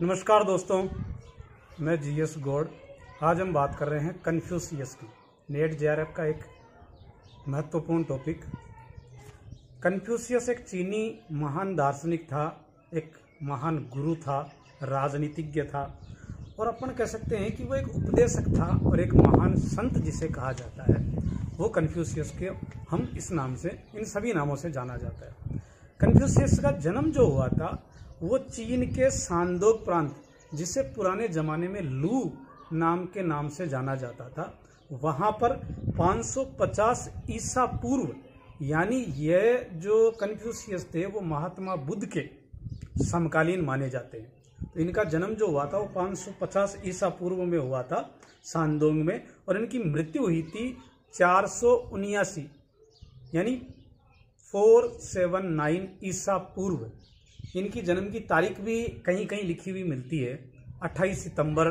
नमस्कार दोस्तों, मैं जीएस गौड़। आज हम बात कर रहे हैं कन्फ्यूशियस की। नेट जेआरएफ का एक महत्वपूर्ण टॉपिक। कन्फ्यूशियस एक चीनी महान दार्शनिक था, एक महान गुरु था, राजनीतिज्ञ था और अपन कह सकते हैं कि वो एक उपदेशक था और एक महान संत जिसे कहा जाता है वो कन्फ्यूशियस के हम इस नाम से, इन सभी नामों से जाना जाता है। कन्फ्यूशियस का जन्म जो हुआ था वो चीन के शानडोंग प्रांत, जिसे पुराने जमाने में लू नाम के नाम से जाना जाता था, वहां पर 550 ईसा पूर्व, यानी ये जो कन्फ्यूशियस थे वो महात्मा बुद्ध के समकालीन माने जाते हैं। तो इनका जन्म जो हुआ था वो 550 ईसा पूर्व में हुआ था शानडोंग में, और इनकी मृत्यु हुई थी 479 यानी 479 ईसा पूर्व। इनकी जन्म की तारीख भी कहीं कहीं लिखी हुई मिलती है। 28 सितंबर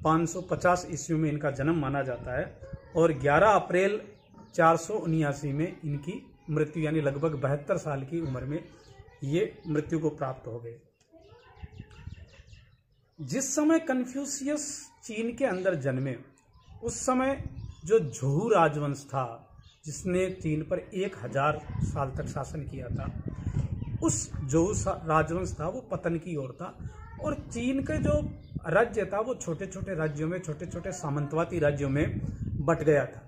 550 ईस्वी में इनका जन्म माना जाता है और 11 अप्रैल 479 में इनकी मृत्यु, यानी लगभग 72 साल की उम्र में ये मृत्यु को प्राप्त हो गए। जिस समय कन्फ्यूशियस चीन के अंदर जन्मे, उस समय जो झोउ राजवंश था, जिसने चीन पर 1000 साल तक शासन किया था, उस झोउ राजवंश था वो पतन की ओर था और चीन के जो राज्य था वो छोटे छोटे राज्यों में, छोटे छोटे सामंतवादी राज्यों में बट गया था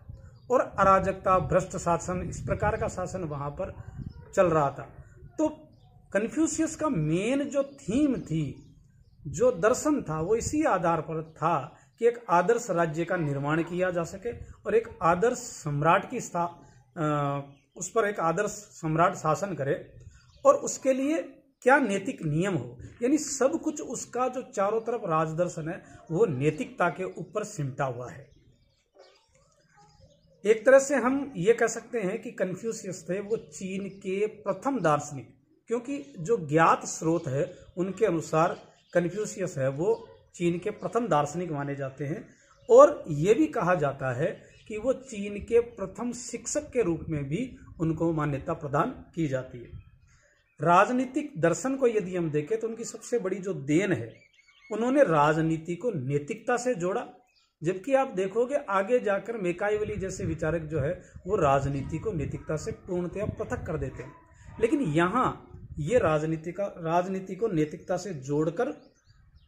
और अराजकता, भ्रष्ट शासन, इस प्रकार का शासन वहां पर चल रहा था। तो कन्फ्यूशियस का मेन जो थीम थी, जो दर्शन था, वो इसी आधार पर था कि एक आदर्श राज्य का निर्माण किया जा सके और एक आदर्श सम्राट की उस पर एक आदर्श सम्राट शासन करे और उसके लिए क्या नैतिक नियम हो, यानी सब कुछ उसका जो चारों तरफ राजदर्शन है वो नैतिकता के ऊपर सिमटा हुआ है। एक तरह से हम ये कह सकते हैं कि कन्फ्यूशियस थे वो चीन के प्रथम दार्शनिक, क्योंकि जो ज्ञात स्रोत है उनके अनुसार कन्फ्यूशियस है वो चीन के प्रथम दार्शनिक माने जाते हैं और ये भी कहा जाता है कि वो चीन के प्रथम शिक्षक के रूप में भी उनको मान्यता प्रदान की जाती है। राजनीतिक दर्शन को यदि हम देखें तो उनकी सबसे बड़ी जो देन है, उन्होंने राजनीति को नैतिकता से जोड़ा, जबकि आप देखोगे आगे जाकर मैकियावेली जैसे विचारक जो है वो राजनीति को नैतिकता से पूर्णतया पृथक कर देते हैं, लेकिन यहाँ ये राजनीति को नैतिकता से जोड़कर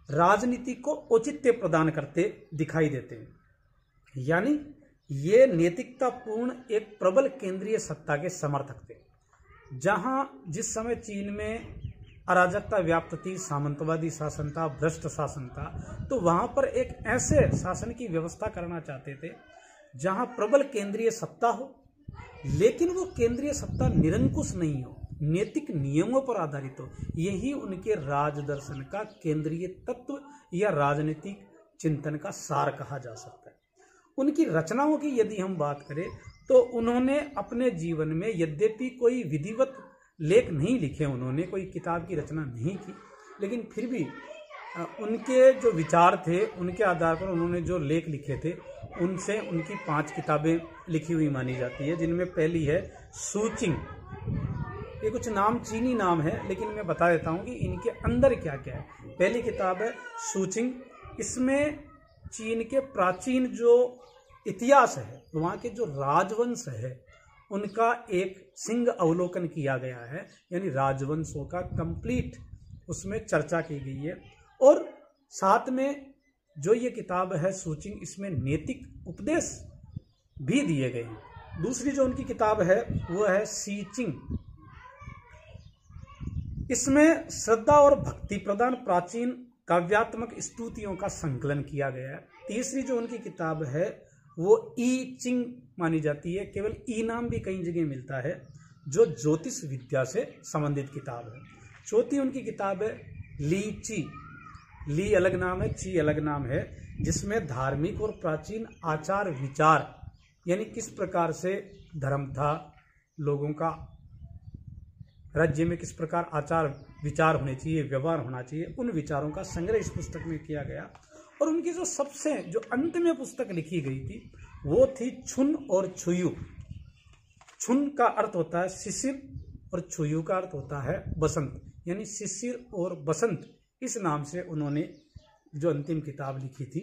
राजनीति को औचित्य प्रदान करते दिखाई देते हैं। यानी ये नैतिकतापूर्ण एक प्रबल केंद्रीय सत्ता के समर्थक थे। जहां जिस समय चीन में अराजकता व्याप्त थी, सामंतवादी शासन था, भ्रष्ट शासन था, तो वहां पर एक ऐसे शासन की व्यवस्था करना चाहते थे जहां प्रबल केंद्रीय सत्ता हो, लेकिन वो केंद्रीय सत्ता निरंकुश नहीं हो, नैतिक नियमों पर आधारित हो। यही उनके राजदर्शन का केंद्रीय तत्व या राजनीतिक चिंतन का सार कहा जा सकता है। उनकी रचनाओं की यदि हम बात करें तो उन्होंने अपने जीवन में यद्यपि कोई विधिवत लेख नहीं लिखे, उन्होंने कोई किताब की रचना नहीं की, लेकिन फिर भी उनके जो विचार थे उनके आधार पर उन्होंने जो लेख लिखे थे उनसे उनकी 5 किताबें लिखी हुई मानी जाती है, जिनमें पहली है सूचिंग। ये कुछ नाम चीनी नाम है, लेकिन मैं बता देता हूँ कि इनके अंदर क्या क्या है। पहली किताब है सूचिंग। इसमें चीन के प्राचीन जो इतिहास है, वहाँ के जो राजवंश है, उनका एक सिंह अवलोकन किया गया है, यानी राजवंशों का कंप्लीट उसमें चर्चा की गई है। और साथ में जो ये किताब है सूचिंग, इसमें नैतिक उपदेश भी दिए गए हैं। दूसरी जो उनकी किताब है वो है सीचिंग। इसमें श्रद्धा और भक्ति प्रदान प्राचीन काव्यात्मक स्तुतियों का संकलन किया गया है। तीसरी जो उनकी किताब है वो ई चिंग मानी जाती है, केवल ई नाम भी कई जगह मिलता है, जो ज्योतिष विद्या से संबंधित किताब है। चौथी उनकी किताब है ली ची। ली अलग नाम है, ची अलग नाम है, जिसमें धार्मिक और प्राचीन आचार विचार, यानी किस प्रकार से धर्म था, लोगों का राज्य में किस प्रकार आचार विचार होने चाहिए, व्यवहार होना चाहिए, उन विचारों का संग्रह इस पुस्तक में किया गया। और उनकी जो अंत में पुस्तक लिखी गई थी वो थी छुन और छुयु। छुन का अर्थ होता है शिशिर और छुयु का अर्थ होता है बसंत, यानी शिशिर और बसंत इस नाम से उन्होंने जो अंतिम किताब लिखी थी।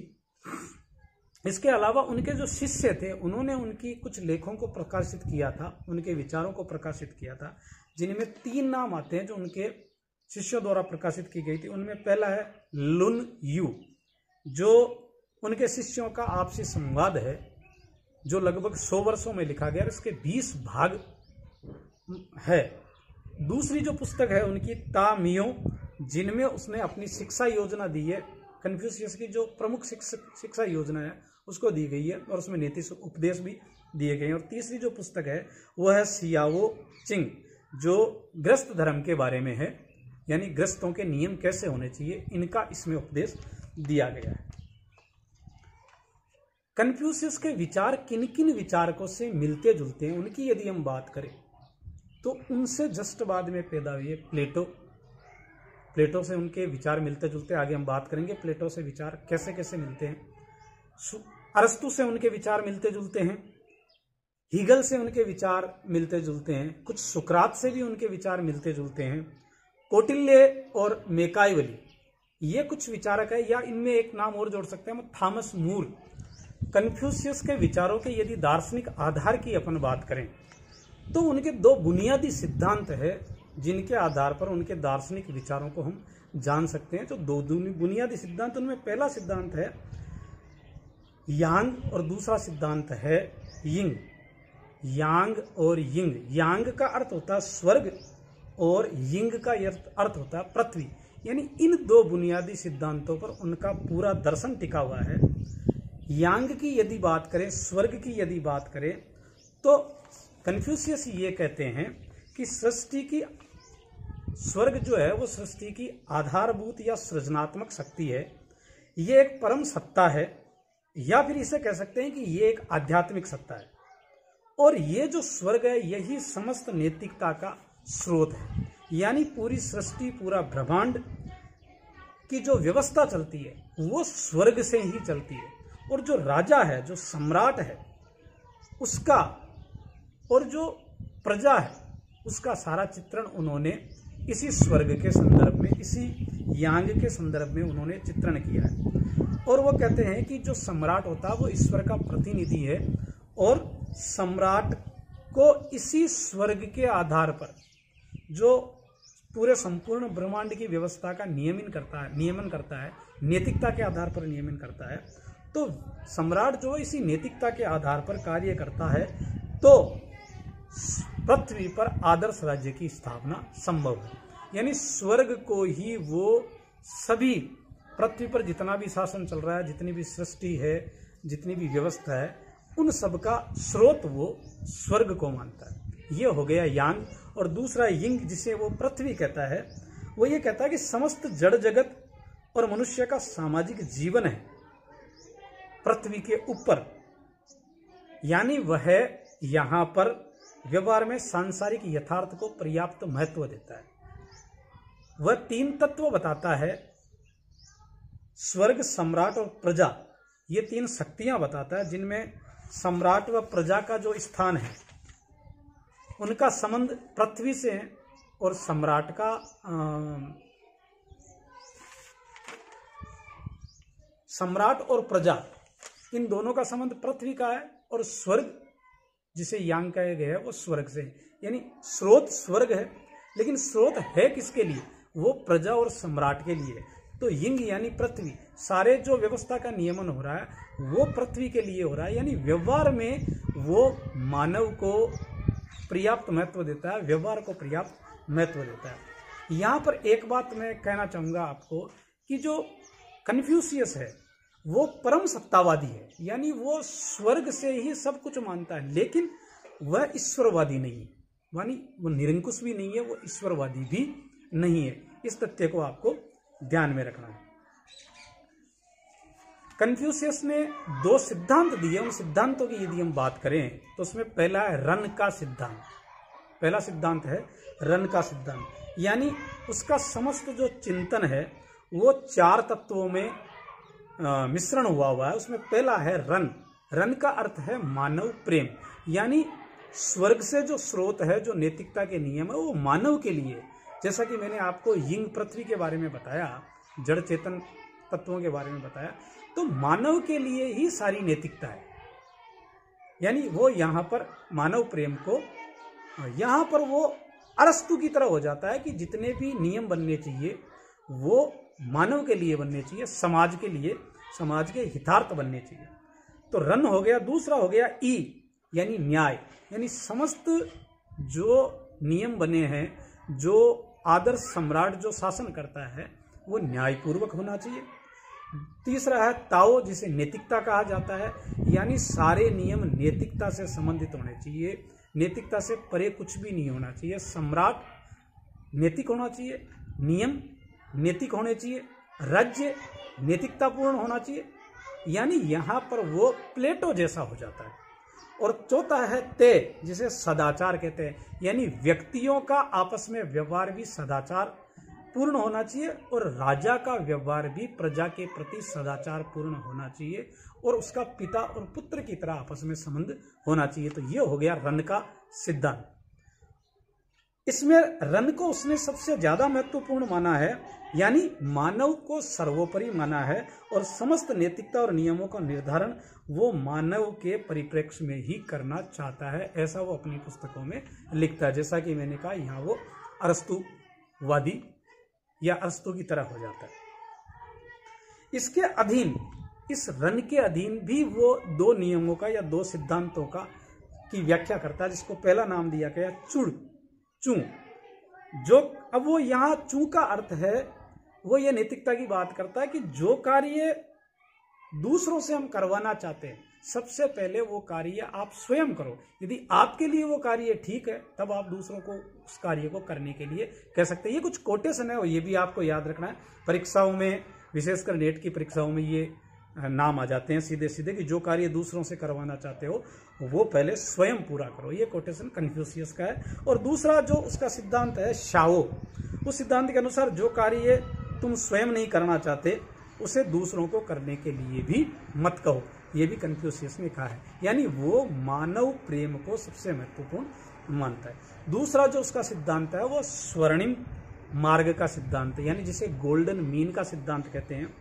इसके अलावा उनके जो शिष्य थे उन्होंने उनकी कुछ लेखों को प्रकाशित किया था, उनके विचारों को प्रकाशित किया था, जिनमें 3 नाम आते हैं जो उनके शिष्यों द्वारा प्रकाशित की गई थी। उनमें पहला है लुन यू, जो उनके शिष्यों का आपसी संवाद है, जो लगभग 100 वर्षों में लिखा गया, इसके 20 भाग है। दूसरी जो पुस्तक है उनकी तामियो, जिनमें उसने अपनी शिक्षा योजना दी है, कन्फ्यूशियस की जो प्रमुख शिक्षा योजना है उसको दी गई है, और उसमें नैतिक उपदेश भी दिए गए हैं। और तीसरी जो पुस्तक है वह है सियाओ चिंग, जो गृहस्थ धर्म के बारे में है, यानी गृहस्थों के नियम कैसे होने चाहिए, इनका इसमें उपदेश दिया गया है। कन्फ्यूशियस के विचार किन किन विचारकों से मिलते जुलते हैं, उनकी यदि हम बात करें तो उनसे जस्ट बाद में पैदा हुई है प्लेटो से उनके विचार मिलते जुलते, आगे हम बात करेंगे प्लेटो से विचार कैसे कैसे मिलते हैं। अरस्तु से उनके विचार मिलते जुलते हैं, हीगल से उनके विचार मिलते जुलते हैं, कुछ सुकरात से भी उनके विचार मिलते जुलते हैं, कौटिल्य और मैकाइवली ये कुछ विचारक है, या इनमें एक नाम और जोड़ सकते हैं हम, थॉमस मूर। कन्फ्यूशियस के विचारों के यदि दार्शनिक आधार की अपन बात करें तो उनके 2 बुनियादी सिद्धांत है जिनके आधार पर उनके दार्शनिक विचारों को हम जान सकते हैं। तो 2 बुनियादी सिद्धांत, उनमें पहला सिद्धांत है यांग और दूसरा सिद्धांत है यिंग। यांग और यिंग, यांग का अर्थ होता है स्वर्ग और यिंग का अर्थ होता है पृथ्वी, यानी इन 2 बुनियादी सिद्धांतों पर उनका पूरा दर्शन टिका हुआ है। यांग की यदि बात करें, स्वर्ग की यदि बात करें, तो कन्फ्यूशियस ये कहते हैं कि सृष्टि की स्वर्ग जो है वो सृष्टि की आधारभूत या सृजनात्मक शक्ति है, ये एक परम सत्ता है, या फिर इसे कह सकते हैं कि ये एक आध्यात्मिक सत्ता है, और ये जो स्वर्ग है यही समस्त नैतिकता का स्रोत है। यानी पूरी सृष्टि, पूरा ब्रह्मांड की जो व्यवस्था चलती है वो स्वर्ग से ही चलती है, और जो राजा है, जो सम्राट है, उसका और जो प्रजा है उसका सारा चित्रण उन्होंने इसी स्वर्ग के संदर्भ में, इसी यांग के संदर्भ में उन्होंने चित्रण किया है। और वो कहते हैं कि जो सम्राट होता है वो ईश्वर का प्रतिनिधि है, और सम्राट को इसी स्वर्ग के आधार पर जो पूरे संपूर्ण ब्रह्मांड की व्यवस्था का नियमन करता है, नैतिकता के आधार पर नियमन करता है, तो सम्राट जो इसी नैतिकता के आधार पर कार्य करता है, तो पृथ्वी पर आदर्श राज्य की स्थापना संभव है। यानी स्वर्ग को ही वो सभी, पृथ्वी पर जितना भी शासन चल रहा है, जितनी भी सृष्टि है, जितनी भी व्यवस्था है, उन सब का स्रोत वो स्वर्ग को मानता है। ये हो गया यांग। और दूसरा यिंग, जिसे वो पृथ्वी कहता है, वो ये कहता है कि समस्त जड़ जगत और मनुष्य का सामाजिक जीवन है पृथ्वी के ऊपर, यानी वह यहाँ पर व्यवहार में सांसारिक यथार्थ को पर्याप्त महत्व देता है। वह 3 तत्व बताता है, स्वर्ग, सम्राट और प्रजा, ये 3 शक्तियां बताता है, जिनमें सम्राट व प्रजा का जो स्थान है उनका संबंध पृथ्वी से है, और सम्राट का सम्राट और प्रजा इन दोनों का संबंध पृथ्वी का है, और स्वर्ग जिसे यांग कहा गया है वो स्वर्ग से है। यानी स्रोत स्वर्ग है, लेकिन स्रोत है किसके लिए? वो प्रजा और सम्राट के लिए। तो यिंग यानी पृथ्वी, सारे जो व्यवस्था का नियमन हो रहा है वो पृथ्वी के लिए हो रहा है, यानी व्यवहार में वो मानव को पर्याप्त महत्व देता है, व्यवहार को पर्याप्त महत्व देता है। यहाँ पर एक बात मैं कहना चाहूँगा आपको कि जो कन्फ्यूशियस है वो परम सत्तावादी है, यानी वो स्वर्ग से ही सब कुछ मानता है, लेकिन वह ईश्वरवादी नहीं है, यानी वो निरंकुश भी नहीं है, वो ईश्वरवादी भी नहीं है। इस तथ्य को आपको ध्यान में रखना है। कन्फ्यूशियस ने 2 सिद्धांत दिए, उन सिद्धांतों की यदि हम बात करें तो उसमें पहला है रन का सिद्धांत। पहला सिद्धांत है रन का सिद्धांत, यानी उसका समस्त जो चिंतन है वो 4 तत्वों में मिश्रण हुआ है। उसमें पहला है रन। रन का अर्थ है मानव प्रेम, यानी स्वर्ग से जो स्रोत है, जो नैतिकता के नियम है, वो मानव के लिए। जैसा कि मैंने आपको यिंग पृथ्वी के बारे में बताया जड़ चेतन तत्वों के बारे में बताया, तो मानव के लिए ही सारी नैतिकता है। यानी वो यहाँ पर मानव प्रेम को, यहाँ पर वो अरस्तु की तरह हो जाता है कि जितने भी नियम बनने चाहिए वो मानव के लिए बनने चाहिए, समाज के लिए, समाज के हितार्थ बनने चाहिए। तो रन हो गया। दूसरा हो गया ई, यानी न्याय, यानी समस्त जो नियम बने हैं, जो आदर्श सम्राट जो शासन करता है वो न्यायपूर्वक होना चाहिए। तीसरा है ताओ, जिसे नैतिकता कहा जाता है, यानी सारे नियम नैतिकता से संबंधित होने चाहिए, नैतिकता से परे कुछ भी नहीं होना चाहिए। सम्राट नैतिक होना चाहिए, नियम नैतिक होने चाहिए, राज्य नैतिकतापूर्ण होना चाहिए, यानी यहाँ पर वो प्लेटो जैसा हो जाता है। और चौथा है ते, जिसे सदाचार कहते हैं, यानी व्यक्तियों का आपस में व्यवहार भी सदाचार पूर्ण होना चाहिए और राजा का व्यवहार भी प्रजा के प्रति सदाचार पूर्ण होना चाहिए और उसका पिता और पुत्र की तरह आपस में संबंध होना चाहिए। तो ये हो गया रन का सिद्धांत। इसमें रन को उसने सबसे ज्यादा महत्वपूर्ण माना है, यानी मानव को सर्वोपरि माना है और समस्त नैतिकता और नियमों का निर्धारण वो मानव के परिप्रेक्ष्य में ही करना चाहता है, ऐसा वो अपनी पुस्तकों में लिखता है। जैसा कि मैंने कहा, यहाँ वो अरस्तुवादी या अरस्तु की तरह हो जाता है। इसके अधीन, इस रन के अधीन भी वो दो नियमों का या दो सिद्धांतों का की व्याख्या करता है, जिसको पहला नाम दिया गया चू। जो अब वो यहाँ चू का अर्थ है, वो ये नैतिकता की बात करता है कि जो कार्य दूसरों से हम करवाना चाहते हैं, सबसे पहले वो कार्य आप स्वयं करो। यदि आपके लिए वो कार्य ठीक है, तब आप दूसरों को उस कार्य को करने के लिए कह सकते हैं। ये कुछ कोटेशन है और ये भी आपको याद रखना है। परीक्षाओं में, विशेषकर नेट की परीक्षाओं में ये नाम आ जाते हैं सीधे सीधे कि जो कार्य दूसरों से करवाना चाहते हो वो पहले स्वयं पूरा करो। ये कोटेशन कन्फ्यूशियस का है। और दूसरा जो उसका सिद्धांत है शाओ, उस सिद्धांत के अनुसार जो कार्य तुम स्वयं नहीं करना चाहते उसे दूसरों को करने के लिए भी मत कहो। ये भी कन्फ्यूशियस ने कहा है, यानी वो मानव प्रेम को सबसे महत्वपूर्ण मानता है। दूसरा जो उसका सिद्धांत है वो स्वर्णिम मार्ग का सिद्धांत है, यानी जिसे गोल्डन मीन का सिद्धांत कहते हैं।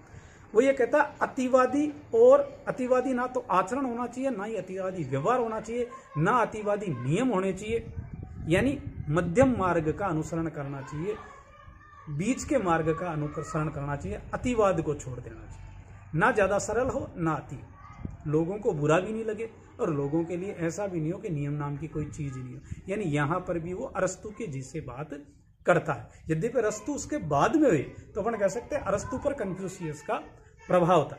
वो ये कहता है अतिवादी, और अतिवादी ना तो आचरण होना चाहिए, ना ही अतिवादी व्यवहार होना चाहिए, ना अतिवादी नियम होने चाहिए, यानी मध्यम मार्ग का अनुसरण करना चाहिए, बीच के मार्ग का अनुसरण करना चाहिए, अतिवाद को छोड़ देना चाहिए। ना ज्यादा सरल हो, ना अति, लोगों को बुरा भी नहीं लगे और लोगों के लिए ऐसा भी नहीं हो कि नियम नाम की कोई चीज नहीं हो। यानी यहां पर भी वो अरस्तु के जिसे बात करता है। यद्यपि अरस्तु उसके बाद में हुए तो अपन कह सकते हैं अरस्तु पर कन्फ्यूशियस का प्रभाव था।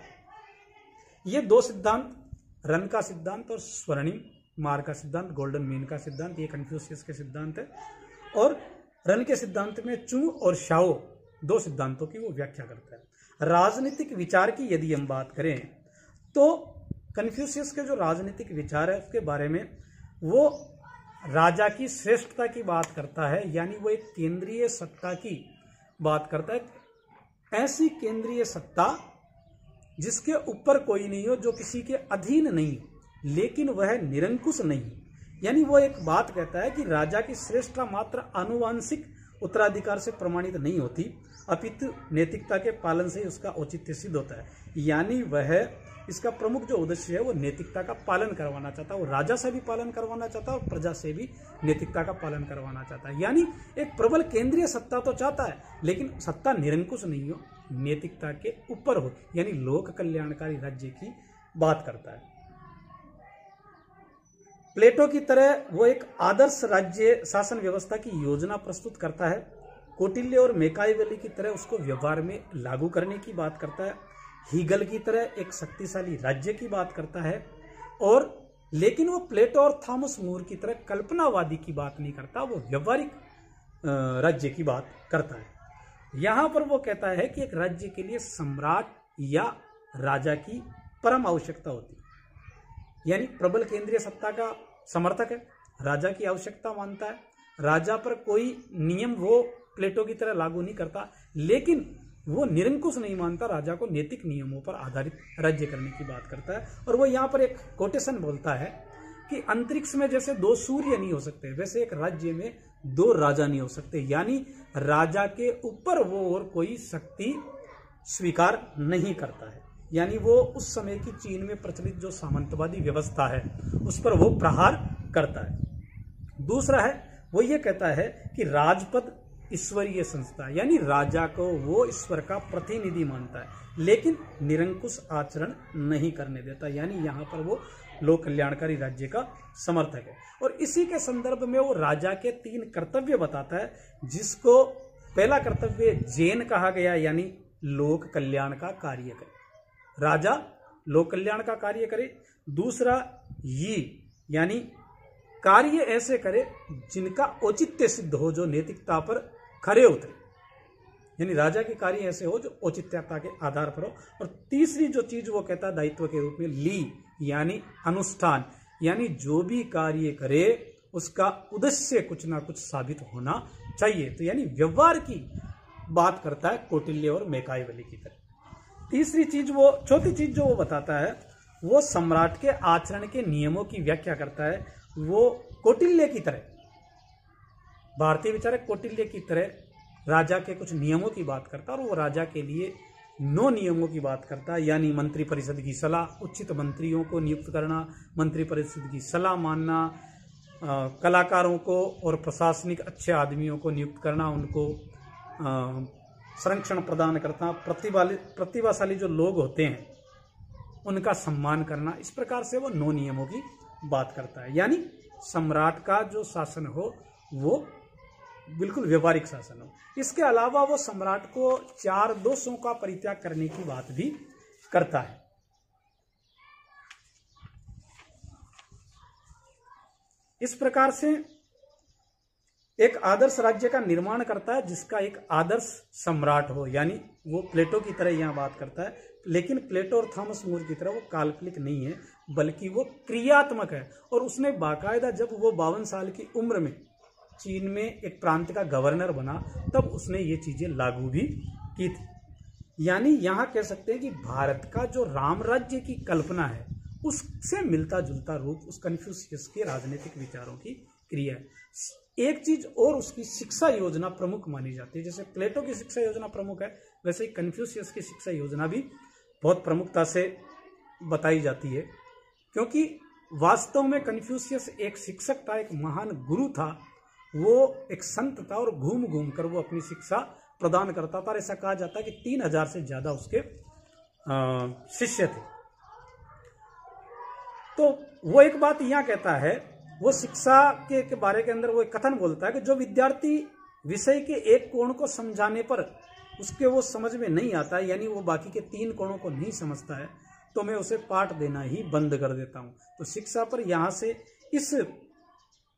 ये दो सिद्धांत, रन का सिद्धांत और स्वर्णिम मार्ग का सिद्धांत, गोल्डन मीन का सिद्धांत, ये कन्फ्यूशियस के सिद्धांत है। और रन के सिद्धांत में चू और शाओ दो सिद्धांतों की वो व्याख्या करता है। राजनीतिक विचार की यदि हम बात करें तो कन्फ्यूशियस के जो राजनीतिक विचार है उसके बारे में वो राजा की श्रेष्ठता की बात करता है, यानी वो एक केंद्रीय सत्ता की बात करता है, ऐसी केंद्रीय सत्ता जिसके ऊपर कोई नहीं हो, जो किसी के अधीन नहीं लेकिन वह निरंकुश नहीं। यानी वो एक बात कहता है कि राजा की श्रेष्ठता मात्र आनुवांशिक उत्तराधिकार से प्रमाणित नहीं होती, अपितु नैतिकता के पालन से ही उसका औचित्य सिद्ध होता है। यानी वह, इसका प्रमुख जो उद्देश्य है वो नैतिकता का पालन करवाना चाहता है, वो राजा से भी पालन करवाना चाहता है और प्रजा से भी नैतिकता का पालन करवाना चाहता है। यानी एक प्रबल केंद्रीय सत्ता तो चाहता है, लेकिन सत्ता निरंकुश नहीं हो, नैतिकता के ऊपर हो, यानी लोक कल्याणकारी राज्य की बात करता है। प्लेटो की तरह वो एक आदर्श राज्य शासन व्यवस्था की योजना प्रस्तुत करता है। कौटिल्य और मैकियावेली की तरह उसको व्यवहार में लागू करने की बात करता है। हीगल की तरह एक शक्तिशाली राज्य की बात करता है। और लेकिन वो प्लेटो और थॉमस मोर की तरह कल्पनावादी की बात नहीं करता, वो व्यवहारिक राज्य की बात करता है। यहां पर वो कहता है कि एक राज्य के लिए सम्राट या राजा की परम आवश्यकता होती है, यानी प्रबल केंद्रीय सत्ता का समर्थक है, राजा की आवश्यकता मानता है। राजा पर कोई नियम वो प्लेटो की तरह लागू नहीं करता, लेकिन वो निरंकुश नहीं मानता, राजा को नैतिक नियमों पर आधारित राज्य करने की बात करता है। और वो यहाँ पर एक कोटेशन बोलता है कि अंतरिक्ष में जैसे दो सूर्य नहीं हो सकते, वैसे एक राज्य में दो राजा नहीं हो सकते, यानी राजा के ऊपर वो और कोई शक्ति स्वीकार नहीं करता है, यानी वो उस समय की चीन में प्रचलित जो सामंतवादी व्यवस्था है उस पर वो प्रहार करता है। दूसरा है वो ये कहता है कि राजपद ईश्वरीय संस्था, यानी राजा को वो ईश्वर का प्रतिनिधि मानता है, लेकिन निरंकुश आचरण नहीं करने देता, यानी यहाँ पर वो लोक कल्याणकारी राज्य का समर्थक है। और इसी के संदर्भ में वो राजा के 3 कर्तव्य बताता है, जिसको पहला कर्तव्य जेन कहा गया, यानी लोक कल्याण का कार्य करे, राजा लोक कल्याण का कार्य करे। दूसरा ये, यानी कार्य ऐसे करे जिनका औचित्य सिद्ध हो, जो नैतिकता पर खरे उतरे, यानी राजा के कार्य ऐसे हो जो औचित्यता के आधार पर हो। और तीसरी जो चीज वो कहता है दायित्व के रूप में ली, यानी अनुष्ठान, यानी जो भी कार्य करे उसका उद्देश्य कुछ ना कुछ साबित होना चाहिए। तो यानी व्यवहार की बात करता है कौटिल्य और मैकाइवली की तरह। तीसरी चीज वो, चौथी चीज जो वो बताता है वो सम्राट के आचरण के नियमों की व्याख्या करता है। वो कौटिल्य की तरह, भारतीय विचारक कौटिल्य की तरह राजा के कुछ नियमों की बात करता है, और वो राजा के लिए 9 नियमों की बात करता है, यानी मंत्री परिषद की सलाह, उचित मंत्रियों को नियुक्त करना, मंत्री परिषद की सलाह मानना, कलाकारों को और प्रशासनिक अच्छे आदमियों को नियुक्त करना, उनको संरक्षण प्रदान करना, प्रतिभाशाली जो लोग होते हैं उनका सम्मान करना। इस प्रकार से वो 9 नियमों की बात करता है, यानी सम्राट का जो शासन हो वो बिल्कुल व्यवहारिक शासन हो। इसके अलावा वो सम्राट को 4 दोषों का परित्याग करने की बात भी करता है। इस प्रकार से एक आदर्श राज्य का निर्माण करता है जिसका एक आदर्श सम्राट हो, यानी वो प्लेटो की तरह यहाँ बात करता है, लेकिन प्लेटो और थॉमस मोर की तरह वो काल्पनिक नहीं है, बल्कि वो क्रियात्मक है। और उसने बाकायदा जब वो 52 साल की उम्र में चीन में एक प्रांत का गवर्नर बना तब उसने ये चीजें लागू भी की थी। यानी यहाँ कह सकते हैं कि भारत का जो राम राज्य की कल्पना है उससे मिलता जुलता रूप उस कन्फ्यूशियस के राजनीतिक विचारों की क्रिया है। एक चीज और, उसकी शिक्षा योजना प्रमुख मानी जाती है। जैसे प्लेटो की शिक्षा योजना प्रमुख है, वैसे ही कन्फ्यूशियस की शिक्षा योजना भी बहुत प्रमुखता से बताई जाती है, क्योंकि वास्तव में कन्फ्यूशियस एक शिक्षक था, एक महान गुरु था, वो एक संत था और घूम घूम कर वो अपनी शिक्षा प्रदान करता था। ऐसा कहा जाता है कि 3000 से ज्यादा उसके शिष्य थे। तो वो एक बात यहाँ कहता है, वो शिक्षा के बारे के अंदर वो एक कथन बोलता है कि जो विद्यार्थी विषय के एक कोण को समझाने पर उसके वो समझ में नहीं आता है, यानी वो बाकी के 3 कोणों को नहीं समझता है, तो मैं उसे पाठ देना ही बंद कर देता हूँ। तो शिक्षा पर यहाँ से इस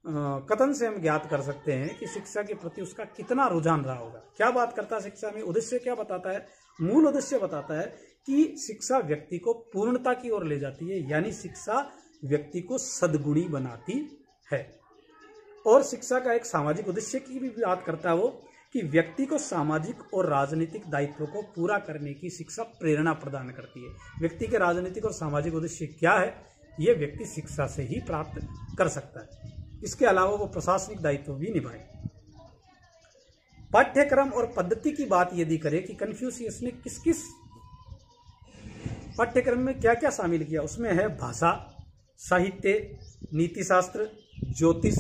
कथन से हम ज्ञात कर सकते हैं कि शिक्षा के प्रति उसका कितना रुझान रहा होगा। क्या बात करता है शिक्षा में, उद्देश्य क्या बताता है? मूल उद्देश्य बताता है कि शिक्षा व्यक्ति को पूर्णता की ओर ले जाती है, यानी शिक्षा व्यक्ति को सद्गुणी बनाती है। और शिक्षा का एक सामाजिक उद्देश्य की भी बात करता है वो, कि व्यक्ति को सामाजिक और राजनीतिक दायित्वों को पूरा करने की शिक्षा प्रेरणा प्रदान करती है। व्यक्ति के राजनीतिक और सामाजिक उद्देश्य क्या है, ये व्यक्ति शिक्षा से ही प्राप्त कर सकता है। इसके अलावा वो प्रशासनिक दायित्व भी निभाए। पाठ्यक्रम और पद्धति की बात यदि करें कि कन्फ्यूशियस ने किस किस पाठ्यक्रम में क्या क्या शामिल किया, उसमें है भाषा, साहित्य, नीतिशास्त्र, ज्योतिष,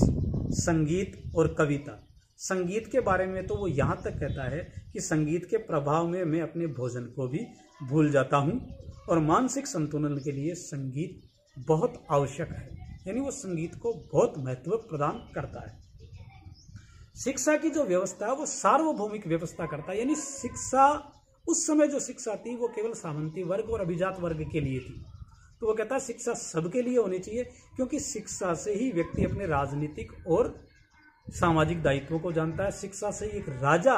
संगीत और कविता। संगीत के बारे में तो वो यहाँ तक कहता है कि संगीत के प्रभाव में मैं अपने भोजन को भी भूल जाता हूँ और मानसिक संतुलन के लिए संगीत बहुत आवश्यक है, यानी वो संगीत को बहुत महत्व प्रदान करता है। शिक्षा की जो व्यवस्था है वो सार्वभौमिक व्यवस्था करता है, यानी शिक्षा उस समय जो शिक्षा थी वो केवल सामंती वर्ग और अभिजात वर्ग के लिए थी। तो वो कहता है शिक्षा सबके लिए होनी चाहिए, क्योंकि शिक्षा से ही व्यक्ति अपने राजनीतिक और सामाजिक दायित्वों को जानता है। शिक्षा से ही एक राजा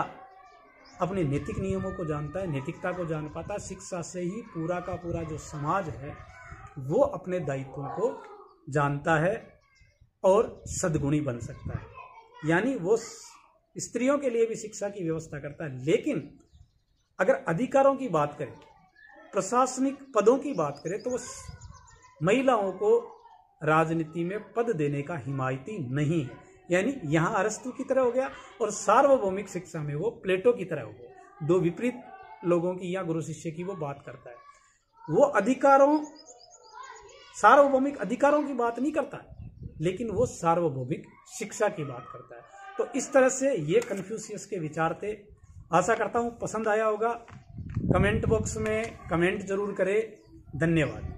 अपने नैतिक नियमों को जानता है, नैतिकता को जान पाता है। शिक्षा से ही पूरा का पूरा जो समाज है वो अपने दायित्वों को जानता है और सद्गुणी बन सकता है। यानी वो स्त्रियों के लिए भी शिक्षा की व्यवस्था करता है। लेकिन अगर अधिकारों की बात करें, प्रशासनिक पदों की बात करें, तो वो महिलाओं को राजनीति में पद देने का हिमायती नहीं है। यानी यहाँ अरस्तु की तरह हो गया और सार्वभौमिक शिक्षा में वो प्लेटो की तरह हो गया। दो विपरीत लोगों की या गुरु शिष्य की वो बात करता है। वो अधिकारों, सार्वभौमिक अधिकारों की बात नहीं करता है, लेकिन वो सार्वभौमिक शिक्षा की बात करता है। तो इस तरह से ये कन्फ्यूशियस के विचार थे। आशा करता हूं पसंद आया होगा। कमेंट बॉक्स में कमेंट जरूर करें। धन्यवाद।